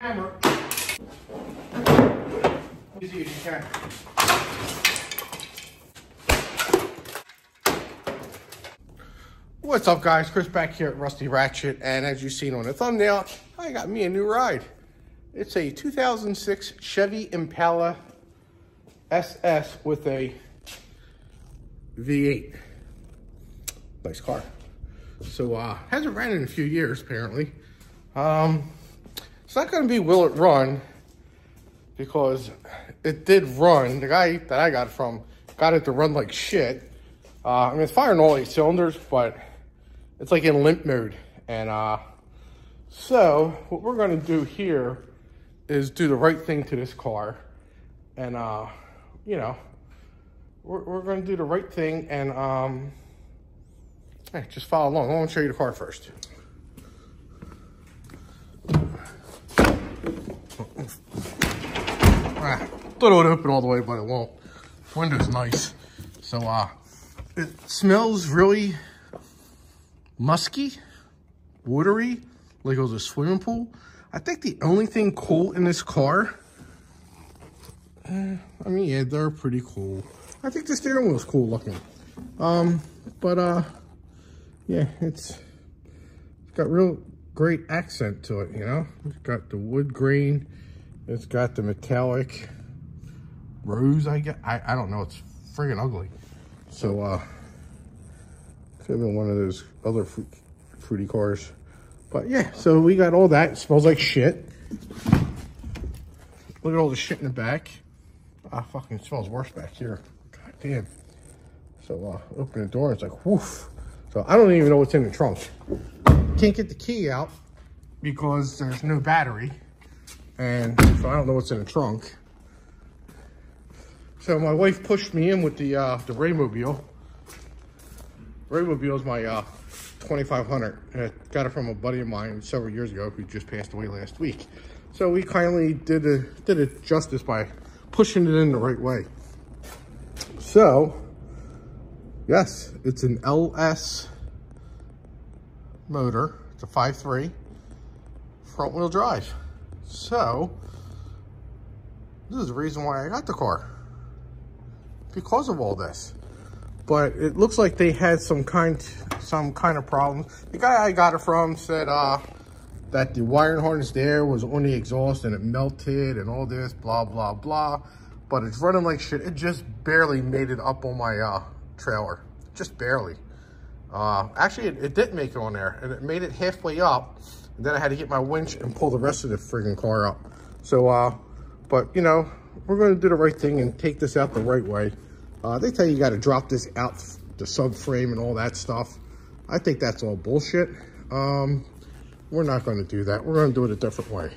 Hammer. Easy as you can. What's up, guys? Chris back here at Rusty Ratchet, and as you've seen on the thumbnail, I got me a new ride. It's a 2006 Chevy Impala SS with a V8. Nice car. So hasn't ran in a few years apparently. It's not going to be will it run, because it did run. The guy that I got it from got it to run like shit. I mean, it's firing all 8 cylinders, but it's like in limp mode. And so what we're going to do here is do the right thing to this car. And you know, we're going to do the right thing, and hey, just follow along. I want to show you the car first. Thought it would open all the way, but it won't. The window's nice. So it smells really musky, watery, like it was a swimming pool. I think the only thing cool in this car, I mean, yeah, they're pretty cool. I think the steering wheel's cool looking. Yeah, it's got real great accent to it, you know? It's got the wood grain. It's got the metallic rose, I guess. I don't know. It's friggin' ugly. So, could have been one of those other fruity cars. But yeah, so we got all that. It smells like shit. Look at all the shit in the back. Fucking smells worse back here. God damn. So, open the door. It's like, woof. So, I don't even know what's in the trunk. Can't get the key out because there's no battery. And so I don't know what's in the trunk. So my wife pushed me in with the Raymobile. Raymobile is my 2500. I got it from a buddy of mine several years ago who just passed away last week. So we kindly did it justice by pushing it in the right way. So yes, it's an LS motor. It's a 5.3 front wheel drive. So this is the reason why I got the car, because of all this. But it looks like they had some kind of problems. The guy I got it from said that the wiring harness there was on the exhaust and it melted and all this blah blah blah. But it's running like shit. It just barely made it up on my trailer, just barely. Actually, it didn't make it on there, and it made it halfway up. And then I had to get my winch and pull the rest of the friggin' car up. So, but you know, we're going to do the right thing and take this out the right way. They tell you got to drop this out the subframe and all that stuff. I think that's all bullshit. We're not going to do that. We're going to do it a different way.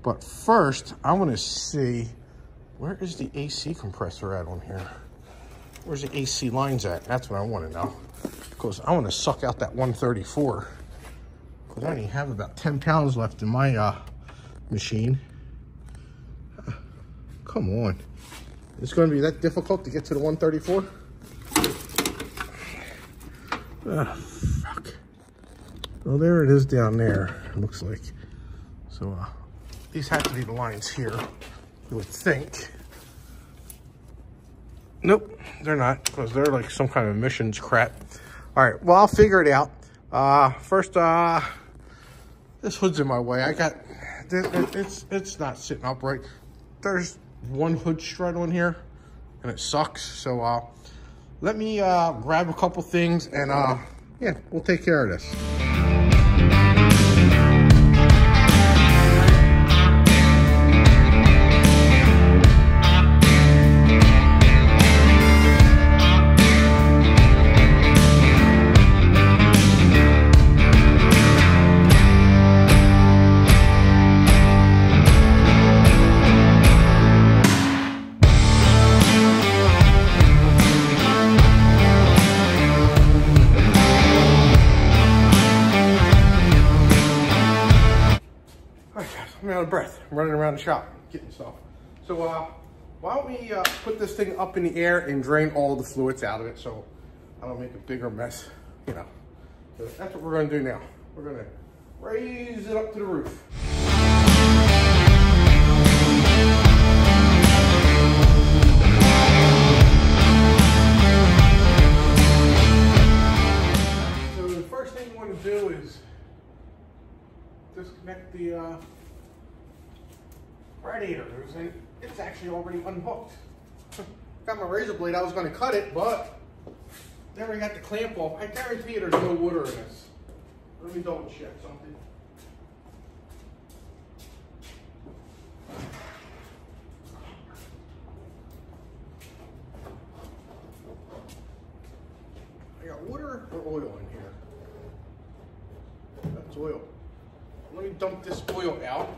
But first, I want to see, where is the AC compressor at on here? Where's the AC lines at? That's what I want to know. Because I want to suck out that 134. Because I only have about 10 pounds left in my machine. Come on. It's going to be that difficult to get to the 134? Fuck. Well, there it is down there, it looks like. So, these have to be the lines here, you would think. Nope, they're not, because they're like some kind of emissions crap. All right, well, I'll figure it out. First, this hood's in my way. It's not sitting upright. There's one hood strut on here, and it sucks. So, let me grab a couple things, and yeah, we'll take care of this. I'm out of breath. I'm running around the shop getting stuff. So why don't we put this thing up in the air and drain all the fluids out of it so I don't make a bigger mess, you know. So that's what we're going to do now. We're going to raise it up to the roof. radiator goes in. It's actually already unhooked. Got my razor blade, I was gonna cut it, but then I got the clamp off. I guarantee you there's no water in this. Let me double check something. I got water or oil in here? That's oil. Let me dump this oil out.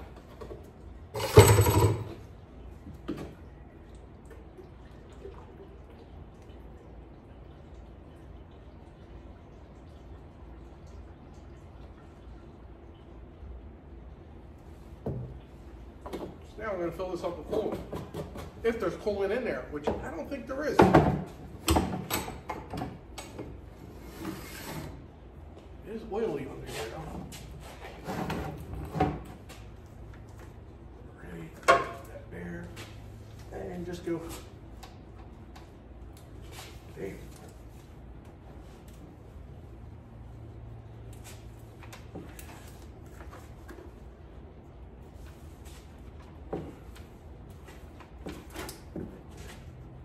Now I'm going to fill this up with coolant. If there's coolant in there, which I don't think there is. It is oily under here though. Really that there. And just go. There.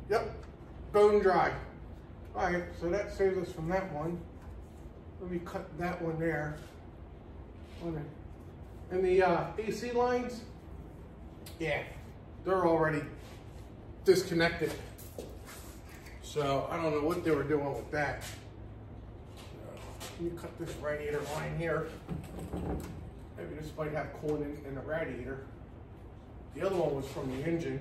Yep, bone dry. All right, so that saves us from that one. Let me cut that one there. And the AC lines, yeah, they're already disconnected. So I don't know what they were doing with that. Let me cut this radiator line here. Maybe this might have coolant in the radiator. The other one was from the engine.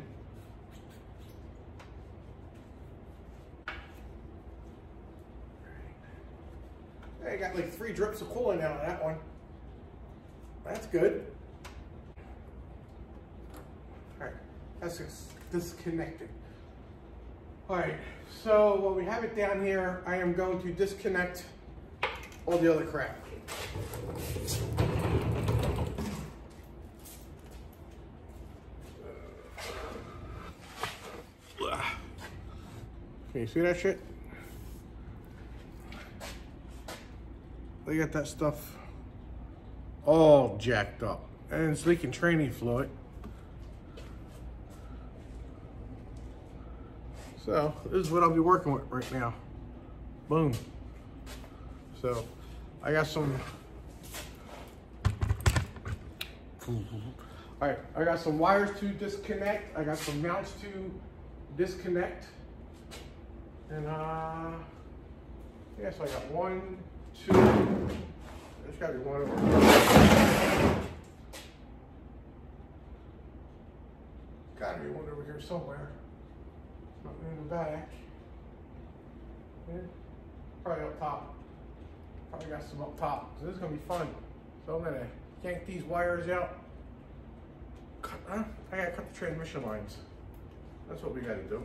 I got like 3 drips of coolant out of that one. That's good. All right, that's disconnected. All right, so while we have it down here, I am going to disconnect all the other crap. Can you see that shit? They got that stuff all jacked up. And it's leaking training fluid. So this is what I'll be working with right now. Boom. So I got some, all right, I got some wires to disconnect. I got some mounts to disconnect. And yes, I got 1, 2, there's gotta be one over here. Gotta be one over here somewhere. Nothing in the back. Yeah. Probably up top. Probably got some up top. So this is gonna be fun. So I'm gonna yank these wires out. I gotta cut the transmission lines. That's what we gotta do.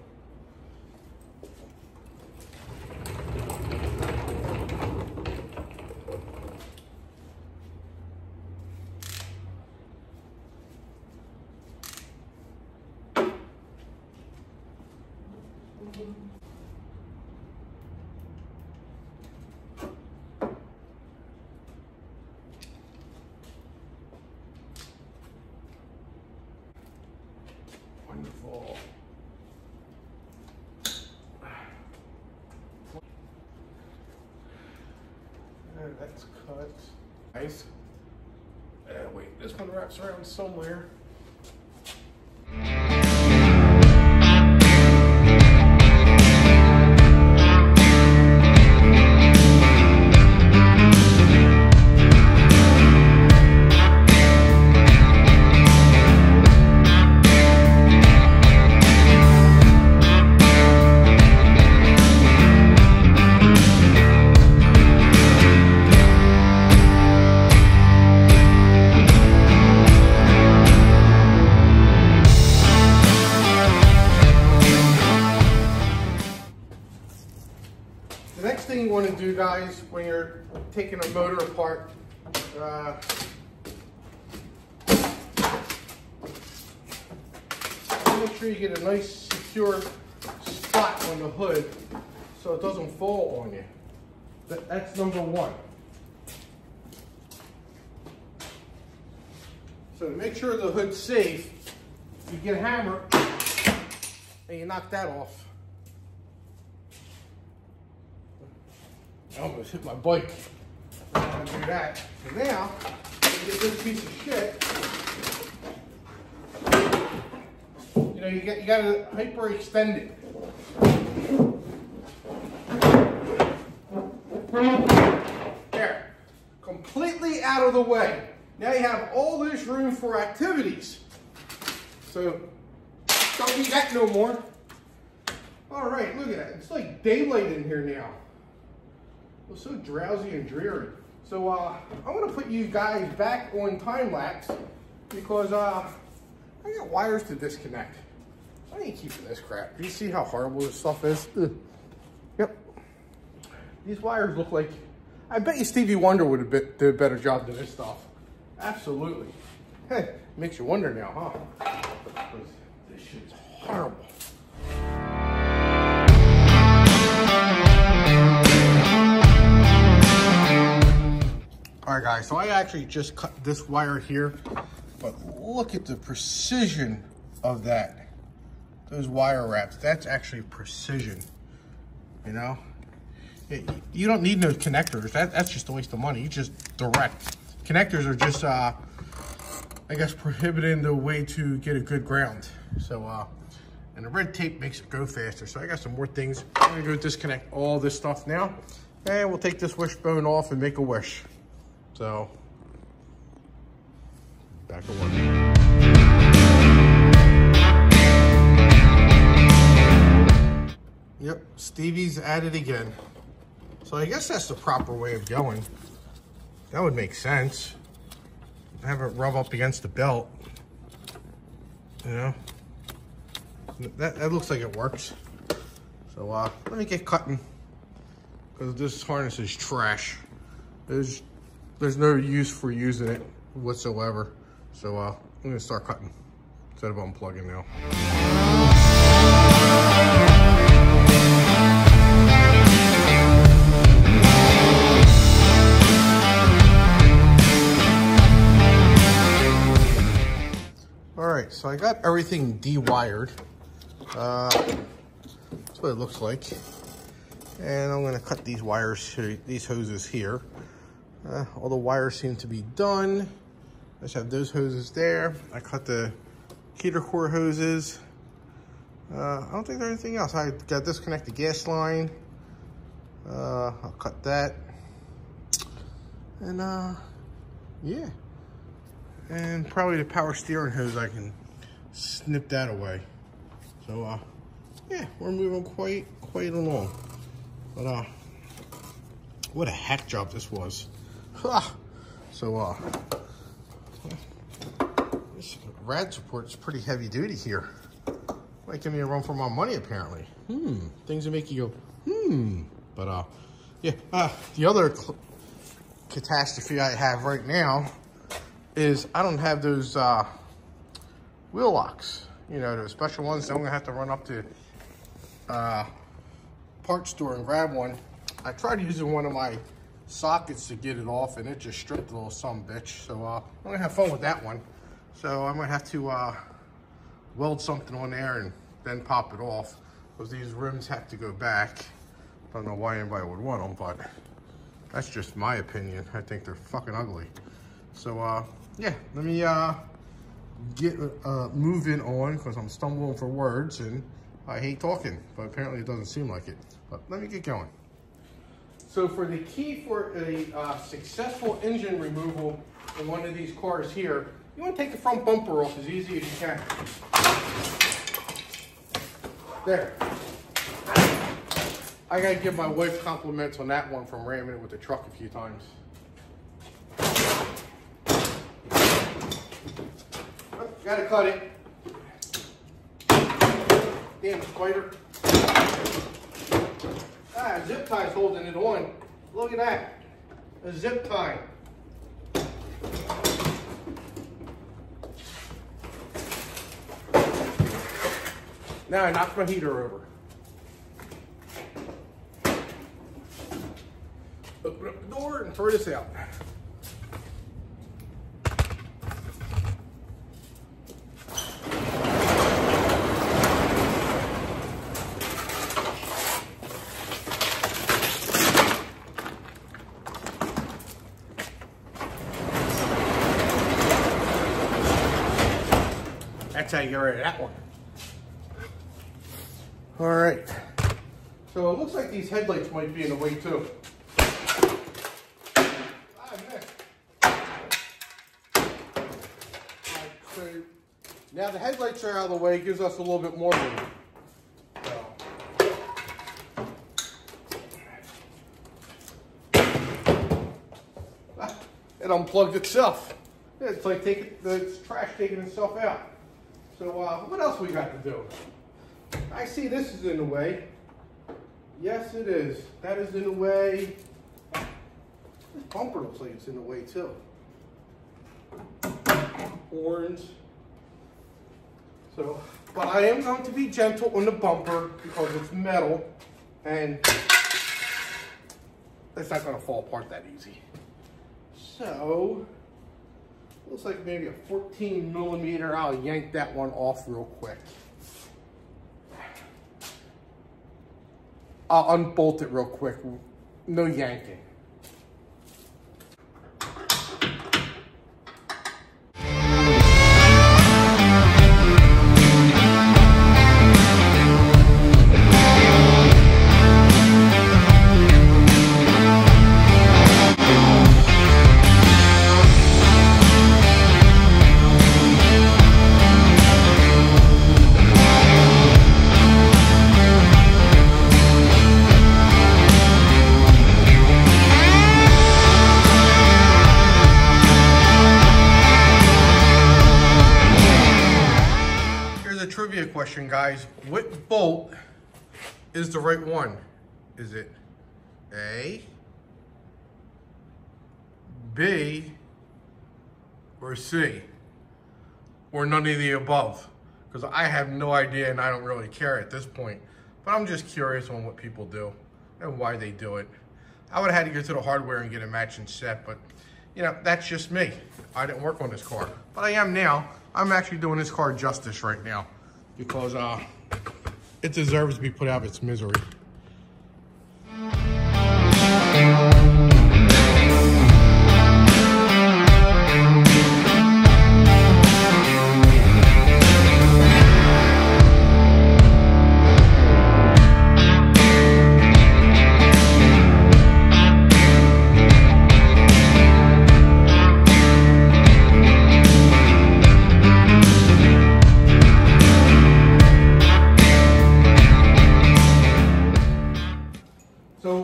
Wonderful. And that's cut. Nice. Wait, this one wraps around somewhere. The next thing you want to do, guys, when you're taking a motor apart, make sure you get a nice secure spot on the hood so it doesn't fall on you. That's number one. So to make sure the hood's safe, you get a hammer and you knock that off. I almost hit my bike. I don't want to do that. So now, you get this piece of shit. You know, you got to hyperextend it. There, completely out of the way. Now you have all this room for activities. So, don't need that no more. All right, look at that. It's like daylight in here now. It was so drowsy and dreary. So I'm gonna put you guys back on time lapse because I got wires to disconnect. I ain't keeping this crap. Do you see how horrible this stuff is? Ugh. Yep. These wires look like, I bet you Stevie Wonder would have did a better job than this stuff. Absolutely. Hey, makes you wonder now, huh? Because this shit's horrible. All right, guys, so I actually just cut this wire here, but look at the precision of that. Those wire wraps, that's actually precision, you know? You don't need no connectors. That's just a waste of money. You just direct. Connectors are just, I guess, prohibiting the way to get a good ground. So, and the red tape makes it go faster. So I got some more things. I'm gonna go disconnect all this stuff now, and we'll take this wishbone off and make a wish. So, back to work. Yep, Stevie's at it again. So I guess that's the proper way of going. That would make sense. Have it rub up against the belt. You know? That looks like it works. So let me get cutting. Because this harness is trash. There's no use for using it whatsoever. So I'm gonna start cutting instead of unplugging now. All right, so I got everything de-wired. That's what it looks like. And I'm gonna cut these wires, these hoses here. All the wires seem to be done. I just have those hoses there. I cut the heater core hoses. I don't think there's anything else. I got to disconnect the gas line. I'll cut that. And yeah. And probably the power steering hose, I can snip that away. So yeah, we're moving quite along. But what a hack job this was. So this rad support is pretty heavy duty here. Might give me a run for my money apparently. Things that make you go But yeah, the other catastrophe I have right now is I don't have those wheel locks. You know, those special ones. So I'm gonna have to run up to parts store and grab one. I tried using one of my sockets to get it off, and it just stripped a little bitch. So I'm gonna have fun with that one. So I might have to weld something on there and then pop it off, because these rims have to go back. Don't know why anybody would want them, but that's just my opinion. I think they're fucking ugly. So yeah, let me get moving on, because I'm stumbling for words and I hate talking, but apparently it doesn't seem like it. But let me get going. So for the key for a successful engine removal in one of these cars here, you want to take the front bumper off as easy as you can. There. I gotta give my wife compliments on that one from ramming it with the truck a few times. Oh, gotta cut it. Damn spider. A zip tie's holding it on. Look at that. A zip tie. Now I knocked my heater over. Open up the door and throw this out. That's how you get rid of that one. All right. So it looks like these headlights might be in the way too. So now the headlights are out of the way, gives us a little bit more room. It unplugged itself. It's like the trash taking itself out. So what else we got to do? I see this is in the way. Yes, it is. That is in the way. This bumper looks like it's in the way too. Horns. So, but I am going to be gentle on the bumper because it's metal and it's not going to fall apart that easy. So, looks like maybe a 14 millimeter. I'll yank that one off real quick. I'll unbolt it real quick. No yanking. Trivia question, guys. What bolt is the right one? Is it A, B, or C? Or none of the above? Because I have no idea and I don't really care at this point. But I'm just curious on what people do and why they do it. I would have had to go to the hardware and get a matching set, but you know, that's just me. I didn't work on this car, but I am now. I'm actually doing this car justice right now, because it deserves to be put out of its misery.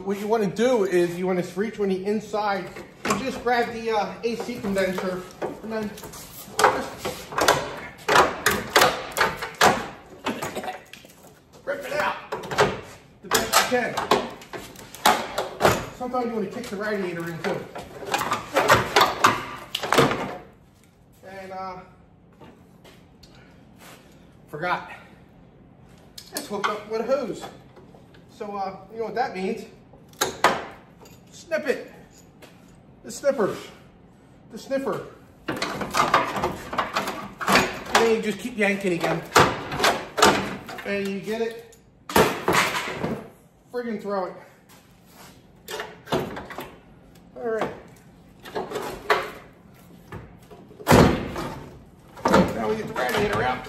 What you want to do is you want to reach on the inside and just grab the AC condenser and then just rip it out the best you can. Sometimes you want to kick the radiator in too. And forgot. It's hooked up with a hose. So you know what that means? Snip it. The snipper. The sniffer. And then you just keep yanking again. And you get it. Friggin' throw it. Alright. Now we get the radiator out.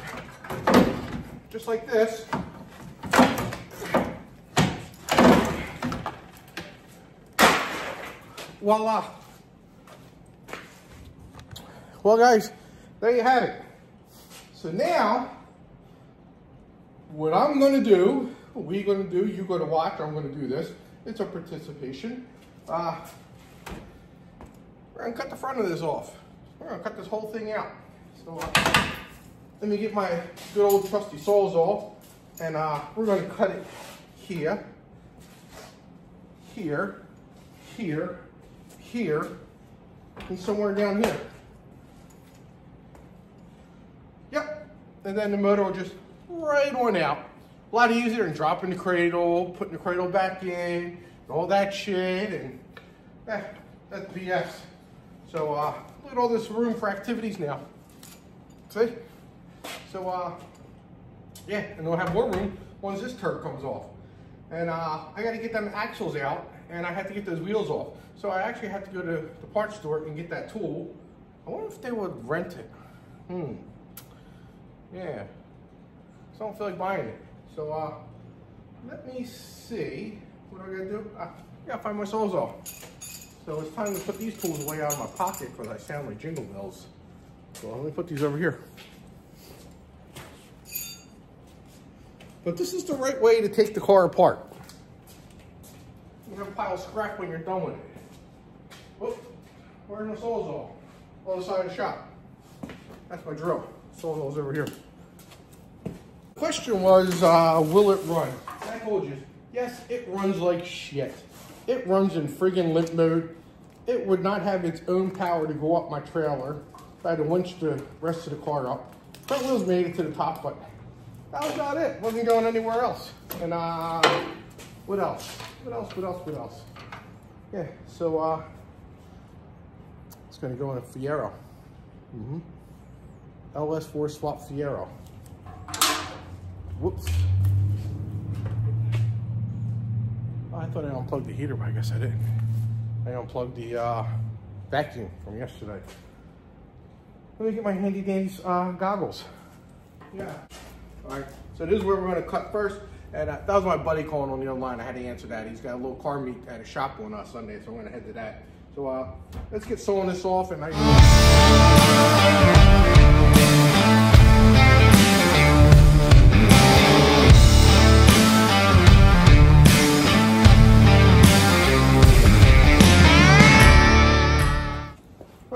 Just like this. Voila. Well, guys, there you have it. So now, what I'm going to do, we're going to do, you're going to watch, I'm going to do this. It's a participation. We're going to cut the front of this off. We're going to cut this whole thing out. So let me get my good old trusty Sawzall, and we're going to cut it here, here, here, here, and somewhere down here. Yep, and then the motor will just right on out. A lot easier than dropping the cradle, putting the cradle back in, and all that shit, and that's BS. So look at all this room for activities now. See? So yeah, and we'll have more room once this turd comes off. And I got to get them axles out, and I have to get those wheels off. So I actually have to go to the parts store and get that tool. I wonder if they would rent it. Yeah. So I don't feel like buying it. So let me see what I gotta do. I gotta find my Sawzall. So it's time to put these tools away out of my pocket because I sound like jingle bells. So let me put these over here. But this is the right way to take the car apart. You have a pile of scrap when you're done with it. Whoop, where's my Sawzall? On the side of the shop. That's my drill. Sawzall's over here. The question was, will it run? I told you, yes, it runs like shit. It runs in friggin' limp mode. It would not have its own power to go up my trailer if I had to winch the rest of the car up. Front wheels made it to the top, but that was about it. Wasn't going anywhere else. And what else? What else? Yeah, so it's gonna go in a Fiero. LS4 swap Fiero. Whoops. Oh, I thought I unplugged the heater, but I guess I didn't. I unplugged the vacuum from yesterday. Let me get my handy dandy goggles. Yeah. All right, so this is where we're gonna cut first. And that was my buddy calling on the other line. I had to answer that. He's got a little car meet at a shop on Sunday, so I'm gonna head to that. So let's get sewing this off and all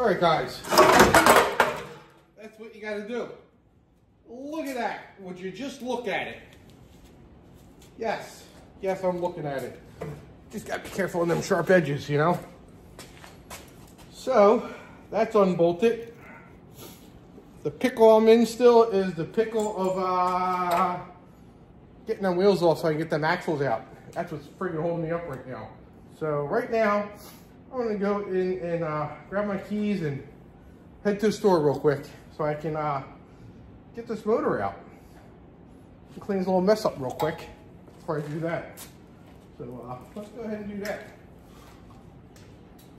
right, guys, that's what you gotta do. Look at that. Would you just look at it? Yes, I'm looking at it. Just gotta be careful on them sharp edges, you know? So, that's unbolted. The pickle I'm in still is the pickle of getting them wheels off so I can get them axles out. That's what's freaking holding me up right now. So right now, I'm gonna go in and grab my keys and head to the store real quick so I can get this motor out. Clean this little mess up real quick before I do that. So let's go ahead and do that.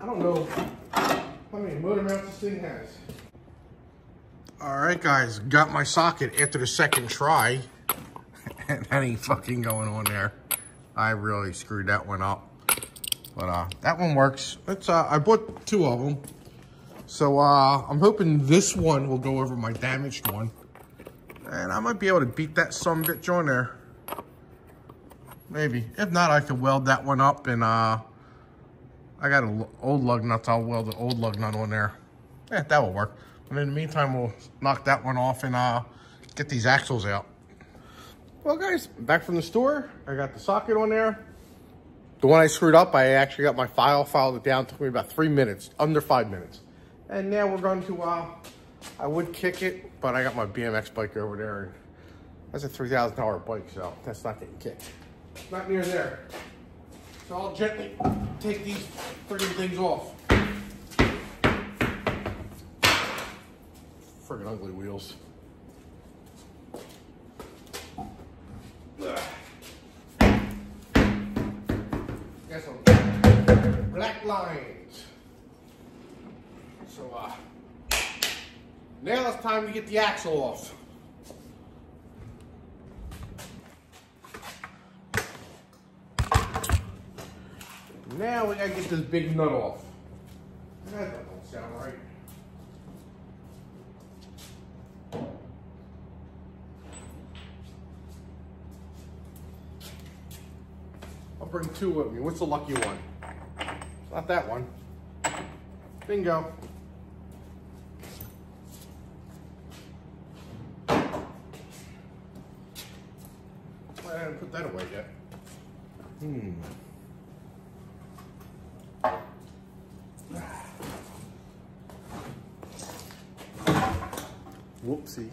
I don't know how many motor mounts this thing has. All right, guys, got my socket after the second try. And that ain't fucking going on there. I really screwed that one up. But that one works. It's I bought two of them. So I'm hoping this one will go over my damaged one. And I might be able to beat that sumbitch on there. Maybe. If not, I could weld that one up and I got an old lug nut. I'll weld the old lug nut on there. Yeah, that will work. And in the meantime, we'll knock that one off and get these axles out. Well, guys, back from the store. I got the socket on there. The one I screwed up, I actually got my filed it down. It took me about 3 minutes, under 5 minutes. And now we're going to, I would kick it, but I got my BMX bike over there. And that's a $3,000 bike, so that's not getting kicked. Not near there. So I'll gently take these friggin' things off. Friggin' ugly wheels. Got some black lines. So now it's time to get the axle off. Now we gotta get this big nut off. That don't sound right. I'll bring two with me. What's the lucky one? It's not that one. Bingo. I haven't put that away yet. Whoopsie.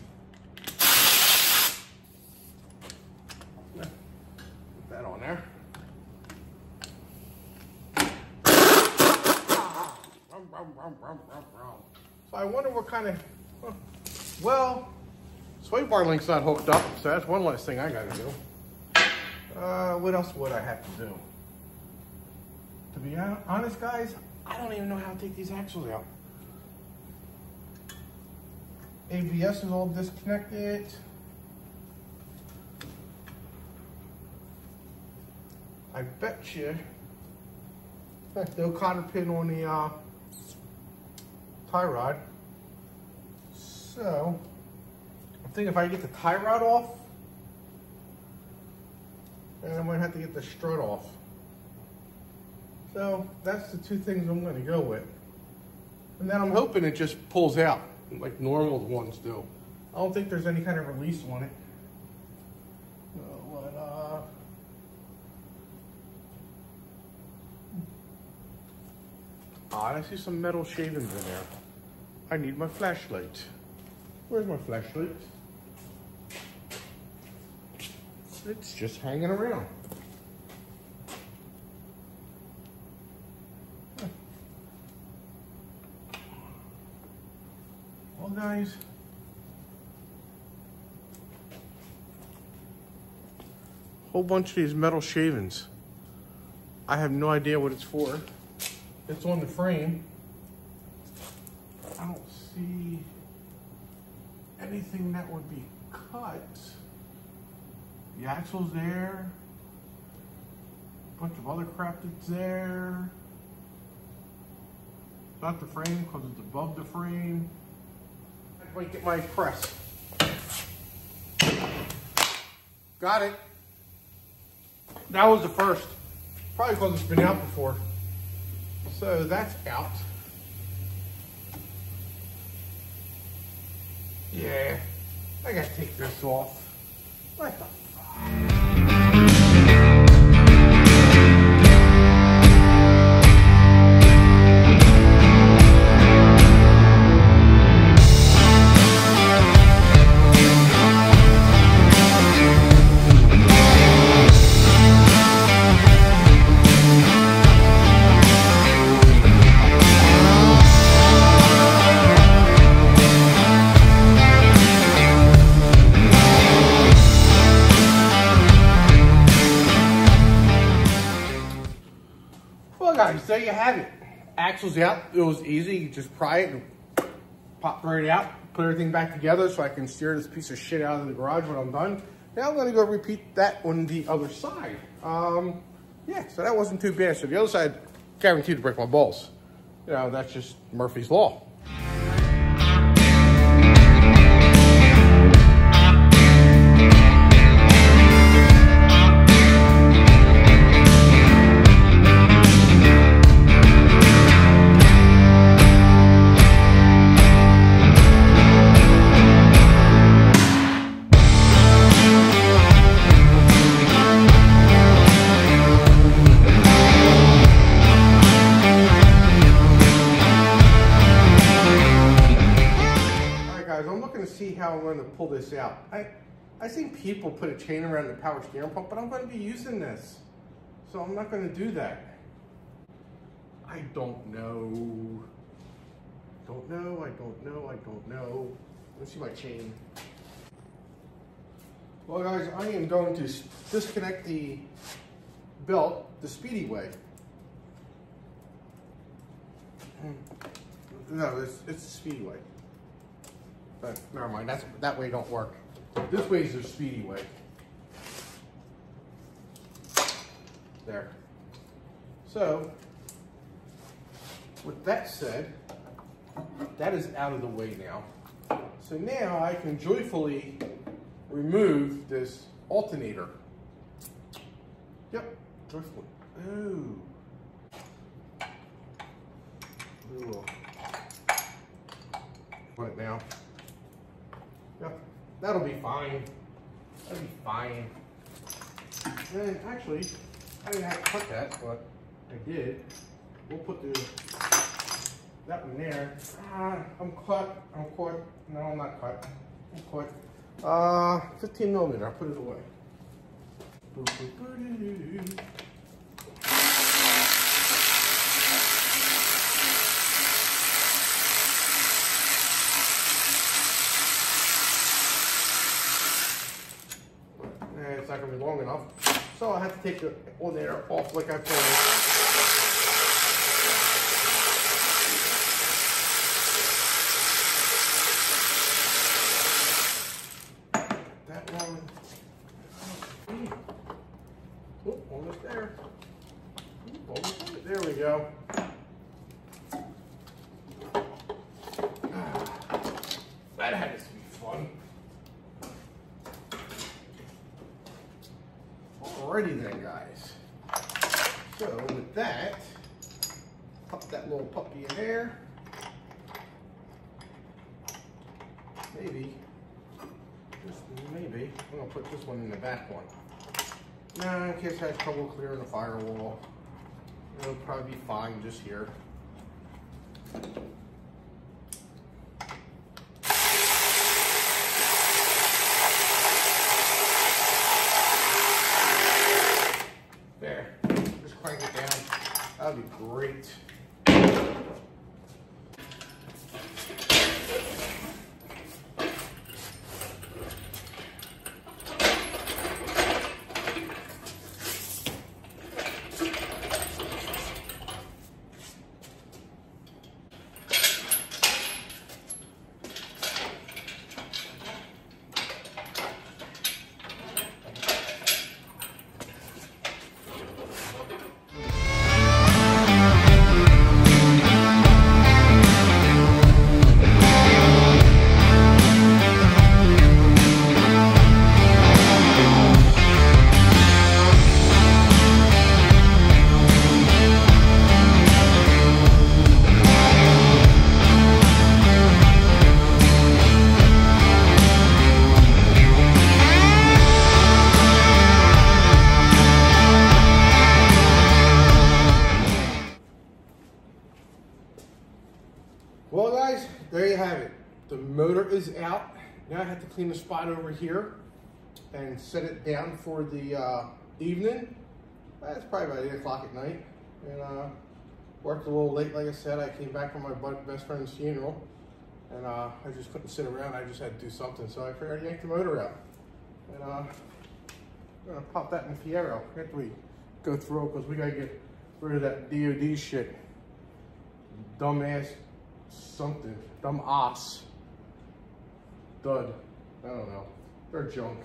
Put that on there. So I wonder what kind of, well, sway bar link's not hooked up, so that's one less thing I gotta do. What else would I have to do? To be honest, guys, I don't even know how to take these axles out. ABS is all disconnected. I bet you no cotter pin on the tie rod. So I think if I get the tie rod off, then I might have to get the strut off. So that's the two things I'm going to go with. And then I'm hoping it just pulls out like normal ones do. I don't think there's any kind of release on it. I see some metal shavings in there. I need my flashlight. Where's my flashlight? It's just hanging around. Well, guys, whole bunch of these metal shavings. I have no idea what it's for. It's on the frame. I don't see anything that would be cut. The axle's there. A bunch of other crap that's there. Not the frame because it's above the frame. I might get my press. Got it. That was the first. Probably because it's been out before. So that's out. Yeah, I gotta take this off. What the fuck? Guys, there you have it. Axle's out. It was easy. You just pry it and pop right out. Put everything back together so I can steer this piece of shit out of the garage when I'm done. Now I'm going to go repeat that on the other side. Yeah, so that wasn't too bad. So the other side, guaranteed to break my balls. You know, that's just Murphy's Law. See how I'm going to pull this out. I seen people put a chain around the power steering pump, but I'm going to be using this, so I'm not going to do that. I don't know. I don't know. Let's see my chain. Well, guys, I am going to disconnect the belt the speedy way. No, it's the speedy way. But never mind, that way don't work. This way is the speedy way. There. So, with that said, that is out of the way now. So now I can joyfully remove this alternator. Yep, joyfully. Ooh. Ooh. Put it now. Yep, that'll be fine. That'll be fine. And actually, I didn't have to cut that, but I did. We'll put that one there. I'm cut. No, I'm not cut. I'm cut. 15 millimeter. I'll put it away. It's not going to be long enough, so I have to take the alternator off like I promised. go. That had to be fun. Alrighty then, guys. So with that, pop that little puppy in there. Maybe, just maybe, I'm gonna put this one in the back one. Now, in case I have trouble clearing the firewall, it'll probably be fine just here. There, just crank it down. That'd be great. Well guys, there you have it. The motor is out. Now I have to clean the spot over here and set it down for the evening. It's probably about 8 o'clock at night. And worked a little late, like I said. I came back from my best friend's funeral. And I just couldn't sit around. I just had to do something. So I figured I'd yank the motor out. And I'm gonna pop that in Fiero after we go through it, because we gotta get rid of that DOD shit. Dumbass something, dumb ass, dud, I don't know, they're junk,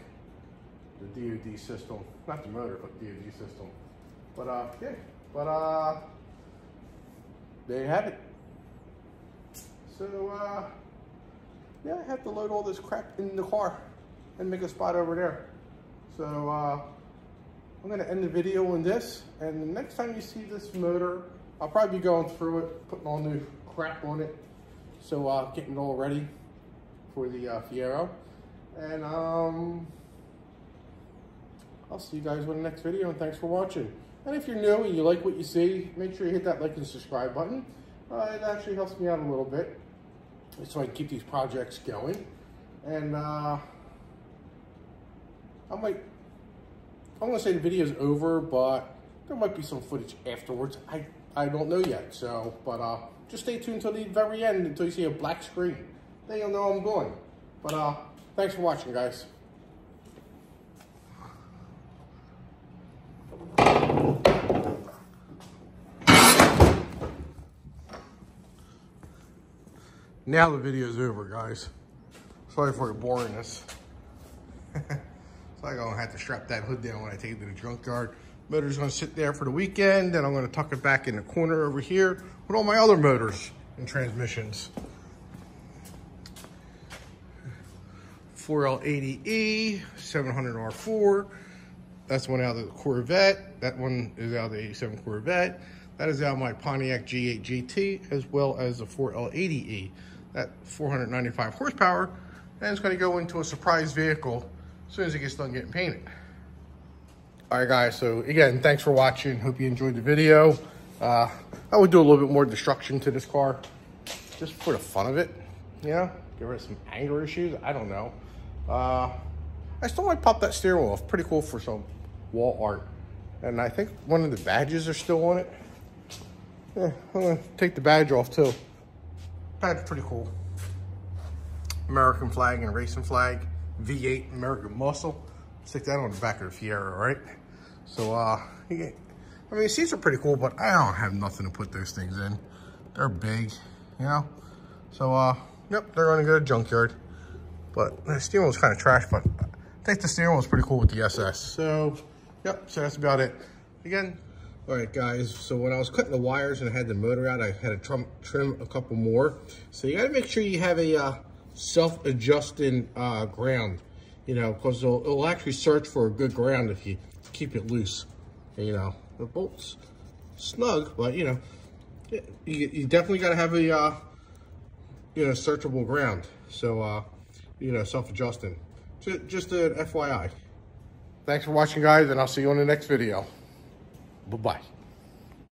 the DOD system, not the motor, but DOD system, but yeah, but there you have it. So yeah, I have to load all this crap in the car and make a spot over there. So I'm gonna end the video on this, and the next time you see this motor, I'll probably be going through it, putting all new crap on it. So getting it all ready for the Fiero. And I'll see you guys in the next video, and thanks for watching. And if you're new and you like what you see, make sure you hit that like and subscribe button. It actually helps me out a little bit, so I can keep these projects going. And I'm gonna say the video's over, but there might be some footage afterwards. I don't know yet, so, but just stay tuned till the very end, until you see a black screen. Then you'll know I'm going. But thanks for watching, guys. Now the video's over, guys. Sorry for the boringness. So I'm gonna have to strap that hood down when I take it to the junkyard. Motor's gonna sit there for the weekend, and I'm gonna tuck it back in the corner over here with all my other motors and transmissions. 4L80E, 700R4. That's one out of the Corvette. That one is out of the 87 Corvette. That is out of my Pontiac G8 GT, as well as the 4L80E. That 495 horsepower, and it's gonna go into a surprise vehicle as soon as it gets done getting painted. All right, guys, so again, thanks for watching. Hope you enjoyed the video. I would do a little bit more destruction to this car, just for the fun of it, you know? Get rid of some anger issues, I don't know. I still might pop that steering wheel off, pretty cool for some wall art. And I think one of the badges are still on it. Yeah, I'm gonna take the badge off too. That's pretty cool. American flag and racing flag, V8 American muscle. Stick that on the back of the Fiero, right? So, I mean, the seats are pretty cool, but I don't have nothing to put those things in. They're big, you know? So, yep, they're gonna go to junkyard. But the steering wheel's kind of trash, but I think the steering wheel's pretty cool with the SS. So, yep, so that's about it. Again, All right, guys, so when I was cutting the wires and I had the motor out, I had to trim a couple more. So you gotta make sure you have a self-adjusting ground, you know, because it'll actually search for a good ground if you keep it loose. And, you know, the bolt's snug, but, you know, you definitely gotta have a, you know, searchable ground. So, you know, self-adjusting. Just an FYI. Thanks for watching, guys, and I'll see you on the next video. Bye-bye.